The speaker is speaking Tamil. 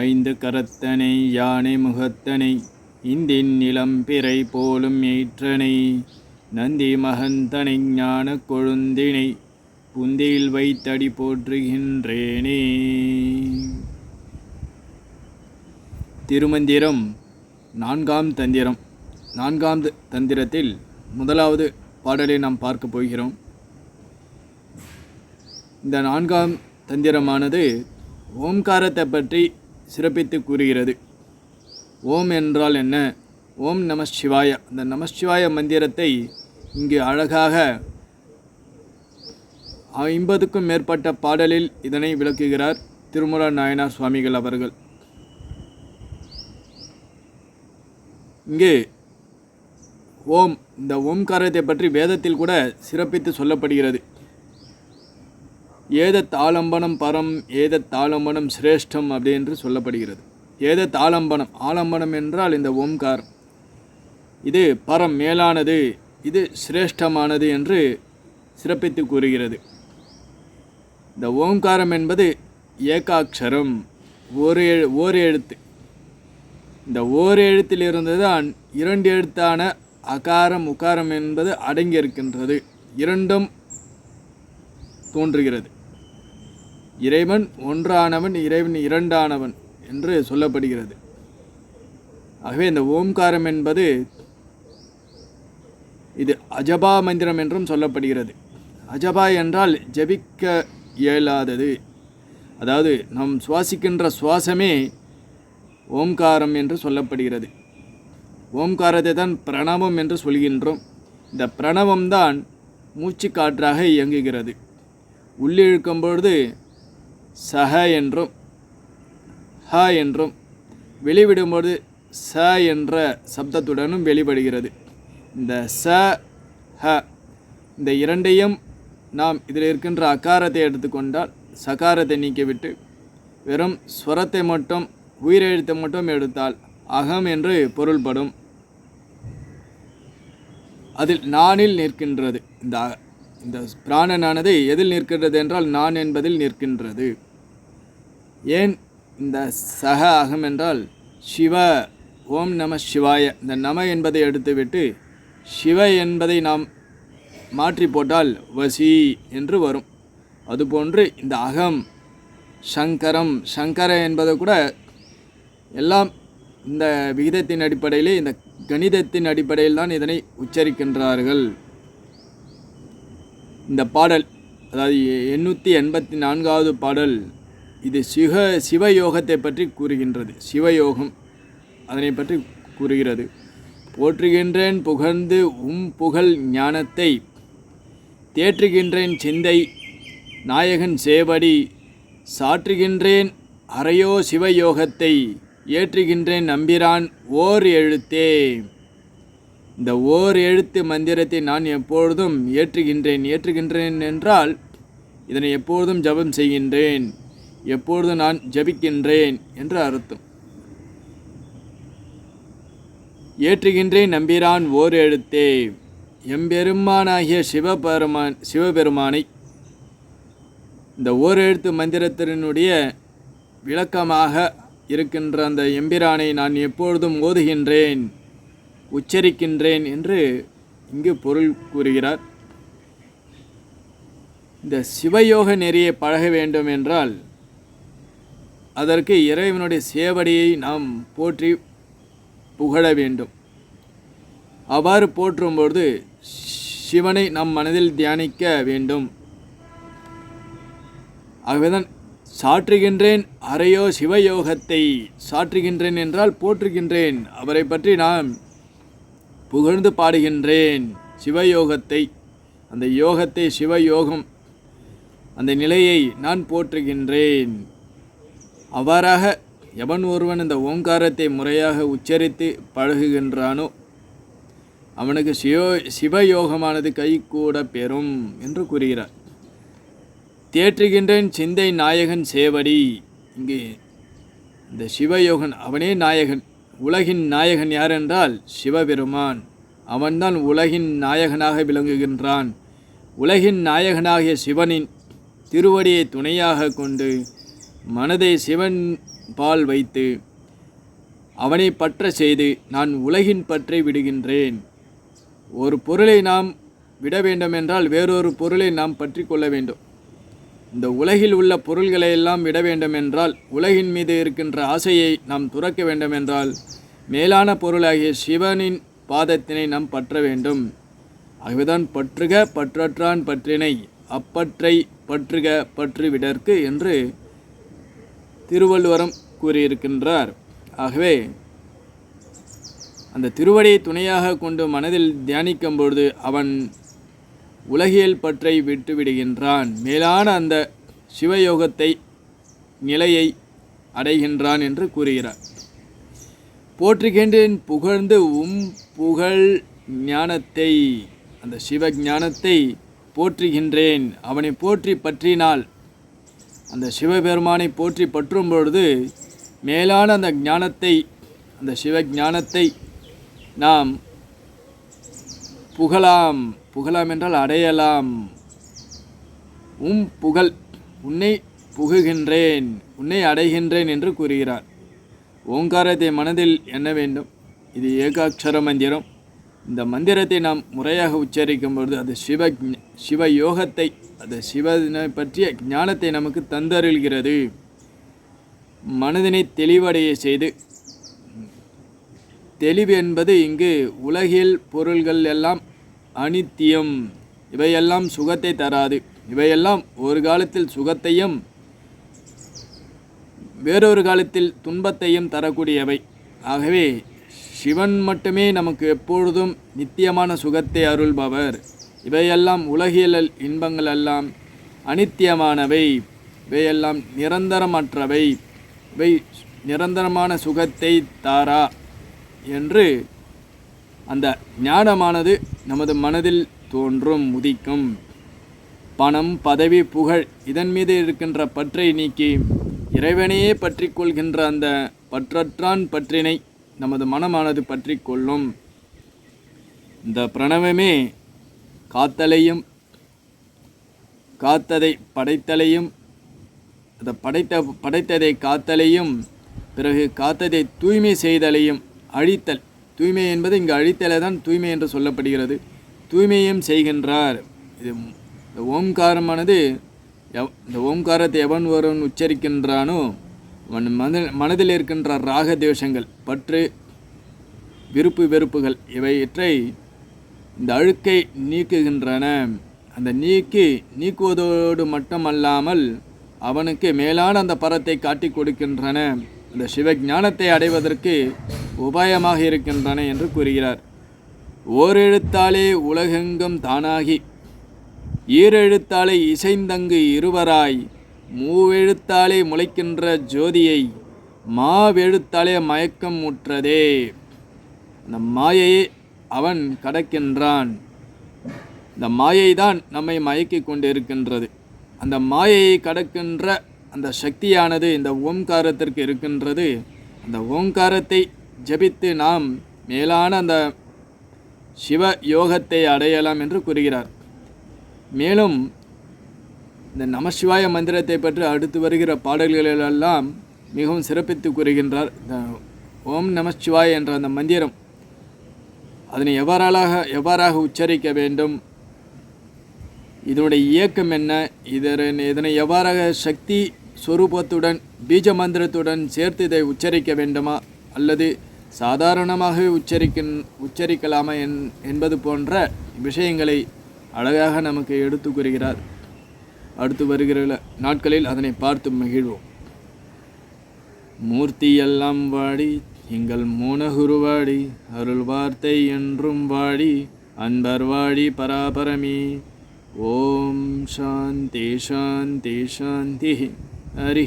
ஐந்து கரத்தனை யானை முகத்தனை இந்தின் நிலம்பிறை போலும் ஏற்றனை நந்தி மகந்தனை ஞான கொழுந்தினை புந்தியில் வைத்தடி போற்றுகின்றேனே. திருமந்திரம் நான்காம் தந்திரம். நான்காம் தந்திரத்தில் முதலாவது பாடலை நாம் பார்க்க போகிறோம். இந்த நான்காம் தந்திரமானது ஓம்காரத்தை பற்றி சிறப்பித்து கூறுகிறது. ஓம் என்றால் என்ன? ஓம் நம சிவாய. இந்த நமசிவாய மந்திரத்தை இங்கு அழகாக 50க்கும் மேற்பட்ட பாடலில் இதனை விளக்குகிறார் திருமூல நாயனார் சுவாமிகள் அவர்கள். இங்கு ஓம், இந்த ஓம்காரத்தை பற்றி வேதத்தில் கூட சிறப்பித்து சொல்லப்படுகிறது. ஏதத் ஆலம்பனம் பரம், ஏதத் ஆலம்பனம் சிரேஷ்டம் அப்படி என்று சொல்லப்படுகிறது. ஏதத் ஆலம்பனம், ஆலம்பனம் என்றால் இந்த ஓம்காரம், இது பரம் மேலானது, இது சிரேஷ்டமானது என்று சிறப்பித்து கூறுகிறது. இந்த ஓம்காரம் என்பது ஏகாட்சரம், ஓர் எழுத்து. இந்த ஓர் எழுத்திலிருந்து தான் இரண்டு எழுத்தான அகாரம் உகாரம் என்பது அடங்கியிருக்கின்றது. இரண்டும் தோன்றுகிறது. இறைவன் ஒன்றானவன், இறைவன் இரண்டானவன் என்று சொல்லப்படுகிறது. ஆகவே இந்த ஓம்காரம் என்பது இது அஜபா மந்திரம் என்றும் சொல்லப்படுகிறது. அஜபா என்றால் ஜபிக்க இயலாதது, அதாவது நாம் சுவாசிக்கின்ற சுவாசமே ஓம்காரம் என்று சொல்லப்படுகிறது. ஓம்காரத்தை தான் பிரணவம் என்று சொல்கின்றோம். இந்த பிரணவம்தான் மூச்சு காற்றாக இயங்குகிறது. உள்ளிழுக்கும் பொழுது சஹ என்றும் ஹ என்றும், வெளிவிடும்போது ச என்ற சப்தத்துடனும் வெளிப்படுகிறது. இந்த ச ஹ இந்த இரண்டையும் நாம் இதில் இருக்கின்ற அகாரத்தை எடுத்துக்கொண்டால், சகாரத்தை நீக்கிவிட்டு வெறும் ஸ்வரத்தை மட்டும், உயிரெழுத்தை மட்டும் எடுத்தால் அகம் என்று பொருள்படும். அதில் நானில் நிற்கின்றது. இந்த பிராணனானது எதில் நிற்கின்றது என்றால் நான் என்பதில் நிற்கின்றது. ஏன் இந்த சக அகம் என்றால் சிவ, ஓம் நம சிவாய, இந்த நம என்பதை எடுத்துவிட்டு சிவ என்பதை நாம் மாற்றி போட்டால் வசி என்று வரும். அதுபோன்று இந்த அகம் சங்கரம், சங்கர என்பது கூட எல்லாம் இந்த விகிதத்தின் அடிப்படையிலே, இந்த கணிதத்தின் அடிப்படையில் தான் இதனை உச்சரிக்கின்றார்கள். இந்த பாடல், அதாவது 884வது பாடல், இது சிவயோகத்தை பற்றி கூறுகின்றது. சிவயோகம் அதனை பற்றி கூறுகிறது. போற்றுகின்றேன் புகழ்ந்து புகழ் ஞானத்தை, தேற்றுகின்றேன் சிந்தை நாயகன் சேவடி, சாற்றுகின்றேன் அறையோ சிவயோகத்தை, ஏற்றுகின்றேன் நம்பிரான் ஓர் எழுத்தே. இந்த ஓர் எழுத்து மந்திரத்தை நான் எப்பொழுதும் ஏற்றுகின்றேன் என்றால் இதனை எப்பொழுதும் ஜபம் செய்கின்றேன், எப்பொழுதும் நான் ஜபிக்கின்றேன் என்று அர்த்தம். ஏற்றுகின்றேன் நம்பிரான் ஓர் எழுத்தே. எம்பெருமானாகிய சிவபெருமானை இந்த ஓர் எழுத்து மந்திரத்தினுடைய விளக்கமாக இருக்கின்ற அந்த எம்பிரானை நான் எப்பொழுதும் ஓதுகின்றேன், உச்சரிக்கின்றேன் என்று இங்கு பொருள் கூறுகிறார். இந்த சிவயோக நெறியை பழக வேண்டும் என்றால் அதற்கு இறைவனுடைய சேவடியை நாம் போற்றி புகழ வேண்டும். அவ்வாறு போற்றும்பொழுது சிவனை நம் மனதில் தியானிக்க வேண்டும். ஆகவேதான் சாற்றுகின்றேன் அறையோ சிவயோகத்தை. சாற்றுகின்றேன் என்றால் போற்றுகின்றேன், அவரை பற்றி நான் புகழ்ந்து பாடுகின்றேன். சிவயோகத்தை, அந்த யோகத்தை, சிவயோகம், அந்த நிலையை நான் போற்றுகின்றேன். அவ்வாறாக எவன் ஒருவன் இந்த ஓங்காரத்தை முறையாக உச்சரித்து பழகுகின்றானோ அவனுக்கு சிவயோகமானது கைகூட பெறும் என்று கூறுகிறார். தேற்றுகின்றேன் சிந்தை நாயகன் சேவடி. இங்கு இந்த சிவயோகன் அவனே நாயகன். உலகின் நாயகன் யார் என்றால் சிவபெருமான். அவன்தான் உலகின் நாயகனாக விளங்குகின்றான். உலகின் நாயகனாகிய சிவனின் திருவடியை துணையாக கொண்டு மனதை சிவன் பால் வைத்து அவனை பற்ற செய்து நான் உலகின் பற்றை விடுகின்றேன். ஒரு பொருளை நாம் விட வேண்டுமென்றால் வேறொரு பொருளை நாம் பற்றி கொள்ள வேண்டும். இந்த உலகில் உள்ள பொருள்களை எல்லாம் விட வேண்டுமென்றால், உலகின் மீது இருக்கின்ற ஆசையை நாம் துறக்க வேண்டுமென்றால் மேலான பொருளாகிய சிவனின் பாதத்தினை நாம் பற்ற வேண்டும். ஆகவேதான் பற்றுக பற்றற்றான் பற்றினை அப்பற்றை பற்றுக பற்று விடற்கு என்று திருவள்ளுவரும் கூறியிருக்கின்றார். ஆகவே அந்த திருவடியை துணையாக கொண்டு மனதில் தியானிக்கும் பொழுது அவன் உலகியல் பற்றை விட்டு விடுகின்றான். மேலான அந்த சிவயோகத்தை நிலையை அடைகின்றான் என்று கூறுகிறார். போற்றுகின்றேன் புகழ்ந்து புகழ் ஞானத்தை, அந்த சிவ ஞானத்தை போற்றுகின்றேன். அவனை போற்றி பற்றினால், அந்த சிவபெருமானை போற்றி பற்றும் பொழுது மேலான அந்த ஞானத்தை, அந்த சிவ ஞானத்தை நாம் புகழாம். புகழாம் என்றால் அடையலாம். புகழ், உன்னை புகுகின்றேன், உன்னை அடைகின்றேன் என்று கூறுகிறார். ஓங்காரத்தை மனதில் எண்ண வேண்டும். இது ஏகாட்சர மந்திரம். இந்த மந்திரத்தை நாம் முறையாக உச்சரிக்கும் பொழுது அது சிவ யோகத்தை, அது சிவனை பற்றிய ஞானத்தை நமக்கு தந்தருள்கிறது. மனதினை தெளிவடைய செய்து, தெளிவு என்பது இங்கு உலகில் பொருள்கள் எல்லாம் அனித்தியம், இவையெல்லாம் சுகத்தை தராது, இவையெல்லாம் ஒரு காலத்தில் சுகத்தையும் வேறொரு காலத்தில் துன்பத்தையும் தரக்கூடியவை. ஆகவே சிவன் மட்டுமே நமக்கு எப்பொழுதும் நித்தியமான சுகத்தை அருள்பவர். இவையெல்லாம் உலகியல் இன்பங்கள் எல்லாம் அனித்தியமானவை, இவையெல்லாம் நிரந்தரமற்றவை, இவை நிரந்தரமான சுகத்தை தாரா என்று அந்த ஞானமானது நமது மனதில் தோன்றும், உதிக்கும். பணம், பதவி, புகழ் இதன் மீது இருக்கின்ற பற்றை நீக்கி இறைவனையே பற்றி கொள்கின்ற அந்த பற்றற்றான் பற்றினை நமது மனமானது பற்றி கொள்ளும். இந்த பிரணவமே காத்தலையும் காத்ததை படைத்தலையும், அந்த படைத்ததை காத்தலையும், பிறகு காத்ததை தூய்மை செய்தலையும் அழித்தல். தூய்மை என்பது இங்கு அழித்தலை தான் தூய்மை என்று சொல்லப்படுகிறது. தூய்மையும் செய்கின்றார். இது இந்த ஓம்காரமானது, இந்த ஓம்காரத்தை எவன் ஒருவன் உச்சரிக்கின்றானோ அவன் மனதில் இருக்கின்ற ராக தேசங்கள், பற்று, விருப்பு வெறுப்புகள் இவையற்றை இந்த அழுக்கை நீக்குகின்றன. அந்த நீக்குவதோடு மட்டுமல்லாமல் அவனுக்கு மேலான அந்த பரத்தை காட்டி கொடுக்கின்றன. அந்த சிவஞானத்தை அடைவதற்கு உபாயமாக இருக்கின்றன என்று கூறுகிறார். ஓரெழுத்தாலே உலகெங்கும் தானாகி, ஈரெழுத்தாலே இசைந்தங்கு இருவராய், மூவெழுத்தாலே முளைக்கின்ற ஜோதியை, மாவெழுத்தாலே மயக்கம் முற்றதே. அந்த மாயையை அவன் கடக்கின்றான். இந்த மாயை தான் நம்மை மயக்கி கொண்டு இருக்கின்றது. அந்த மாயையை கடக்கின்ற அந்த சக்தியானது இந்த ஓம்காரத்திற்கு இருக்கின்றது. அந்த ஓம்காரத்தை ஜபித்து நாம் மேலான அந்த சிவ யோகத்தை அடையலாம் என்று கூறுகிறார். மேலும் இந்த நமசிவாய மந்திரத்தை பற்றி அடுத்து வருகிற பாடல்களெல்லாம் மிகவும் சிறப்பித்து கூறுகின்றார். இந்த ஓம் நமசிவாய என்ற அந்த மந்திரம், அதனை எவ்வாறாக உச்சரிக்க வேண்டும், இதனுடைய இயக்கம் என்ன, இதனை எவ்வாறாக சக்தி சொரூபத்துடன் பீஜ மந்திரத்துடன் சேர்த்து இதை உச்சரிக்க வேண்டுமா அல்லது சாதாரணமாக உச்சரிக்கலாமா என்பது போன்ற விஷயங்களை அழகாக நமக்கு எடுத்து கூறுகிறார். அடுத்து வருகிற நாட்களில் அதனை பார்த்து மகிழ்வோம். மூர்த்தி எல்லாம் வாடி எங்கள் மோனகுருவாடி, அருள் வார்த்தை என்றும் வாடி அன்பர் வாடி பராபரமி. ஓம் சாந்தி சாந்தி சாந்தி. ஹரி